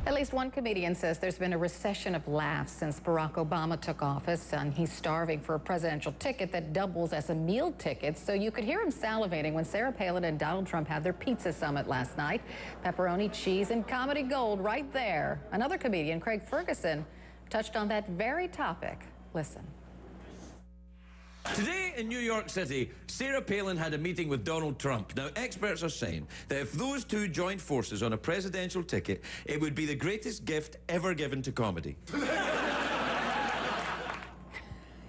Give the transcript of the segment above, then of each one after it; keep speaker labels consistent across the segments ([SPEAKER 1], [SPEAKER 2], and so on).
[SPEAKER 1] At least one comedian says there's been a recession of laughs since Barack Obama took office, and he's starving for a presidential ticket that doubles as a meal ticket. So you could hear him salivating when Sarah Palin and Donald Trump had their pizza summit last night. Pepperoni, cheese, and comedy gold right there. Another comedian, Craig Ferguson, touched on that very topic. Listen.
[SPEAKER 2] Today in New York City, Sarah Palin had a meeting with Donald Trump. Now, experts are saying that if those two joined forces on a presidential ticket, it would be the greatest gift ever given to comedy.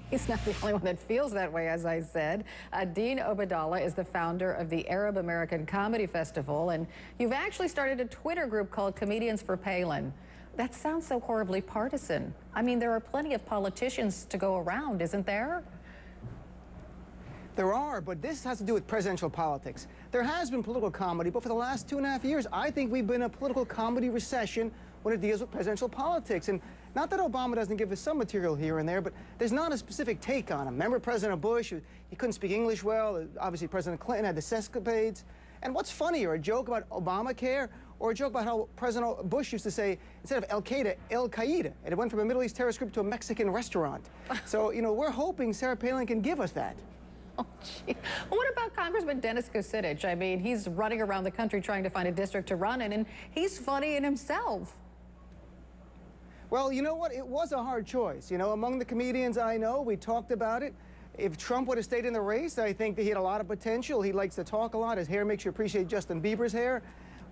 [SPEAKER 1] He's not the only one that feels that way, as I said. Dean Obeidallah is the founder of the Arab American Comedy Festival, and you've actually started a Twitter group called Comedians for Palin. That sounds so horribly partisan. I mean, there are plenty of politicians to go around, isn't there?
[SPEAKER 3] There are, but this has to do with presidential politics. There has been political comedy, but for the last 2.5 years, I think we've been in a political comedy recession when it deals with presidential politics. And not that Obama doesn't give us some material here and there, but there's not a specific take on him. Remember President Bush? He couldn't speak English well. Obviously, President Clinton had the sescapades. And what's funnier, a joke about Obamacare or a joke about how President Bush used to say, instead of Al-Qaeda, Al-Qaeda, and it went from a Middle East terrorist group to a Mexican restaurant. So, you know, we're hoping Sarah Palin can give us that.
[SPEAKER 1] Oh, gee. Well, what about Congressman Dennis Kucinich? I mean, he's running around the country trying to find a district to run in, and he's funny in himself.
[SPEAKER 3] Well, you know what? It was a hard choice. You know, among the comedians I know, we talked about it. If Trump would have stayed in the race, I think that he had a lot of potential. He likes to talk a lot. His hair makes you appreciate Justin Bieber's hair.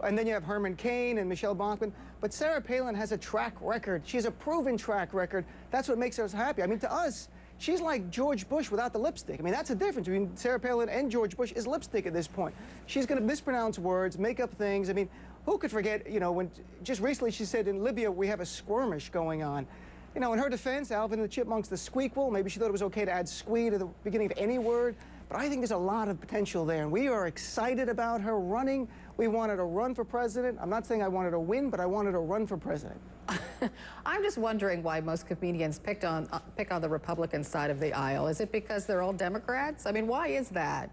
[SPEAKER 3] And then you have Herman Cain and Michelle Bachmann. But Sarah Palin has a track record. She has a proven track record. That's what makes us happy. I mean, to us, she's like George Bush without the lipstick. I mean, that's the difference between Sarah Palin and George Bush is lipstick at this point. She's going to mispronounce words, make up things. I mean, who could forget, you know, when just recently she said in Libya we have a skirmish going on. You know, in her defense, Alvin and the Chipmunks, the squeakquel, maybe she thought it was okay to add squee to the beginning of any word. But I think there's a lot of potential there, and we are excited about her running. We want her to run for president. I'm not saying I want her to win, but I want her to run for president.
[SPEAKER 1] I'm just wondering why most comedians pick on the Republican side of the aisle. Is it because they're all Democrats? I mean, why is that?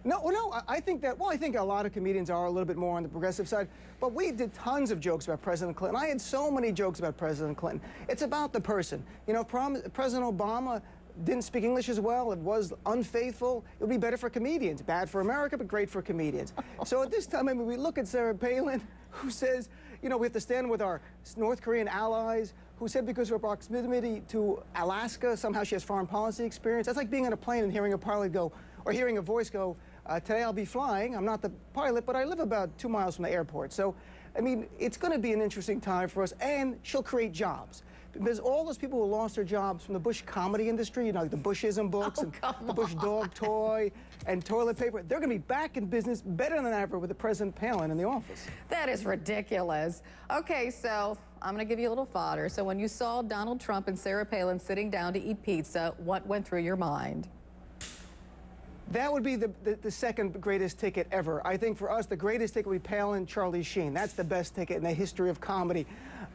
[SPEAKER 3] No, I think that, well, I think a lot of comedians are a little bit more on the progressive side, but we did tons of jokes about President Clinton. I had so many jokes about President Clinton. It's about the person. You know, President Obama didn't speak English as well, it was unfaithful. It would be better for comedians. Bad for America, but great for comedians. So at this time, I mean, we look at Sarah Palin, who says, you know, we have to stand with our North Korean allies, who said because of her proximity to Alaska, somehow she has foreign policy experience. That's like being on a plane and hearing a pilot go, or hearing a voice go, today I'll be flying. I'm not the pilot, but I live about 2 miles from the airport. So, I mean, it's going to be an interesting time for us, and she'll create jobs. Because all those people who lost their jobs from the Bush comedy industry, you know, like the Bushism books and the Bush dog toy and toilet paper, they're going to be back in business better than ever with the President Palin in the office.
[SPEAKER 1] That is ridiculous. Okay, so I'm going to give you a little fodder. So when you saw Donald Trump and Sarah Palin sitting down to eat pizza, what went through your mind?
[SPEAKER 3] That would be the second greatest ticket ever. I think for us, the greatest ticket would be Palin, Charlie Sheen. That's the best ticket in the history of comedy.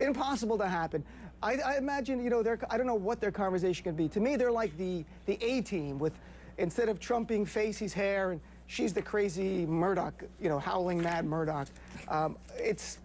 [SPEAKER 3] Impossible to happen. I imagine, you know, I don't know what their conversation could be. To me, they're like the A-team with, instead of Trump being face, he's hair, and she's the crazy Murdoch, you know, howling mad Murdoch. It's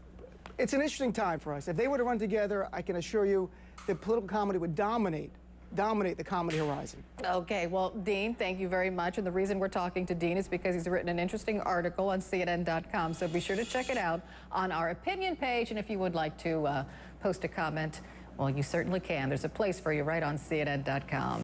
[SPEAKER 3] an interesting time for us. If they were to run together, I can assure you that political comedy would dominate the comedy horizon.
[SPEAKER 1] Okay, well, Dean, thank you very much. And the reason we're talking to Dean is because he's written an interesting article on CNN.com. So be sure to check it out on our opinion page. And if you would like to post a comment, well, you certainly can. There's a place for you right on CNN.com.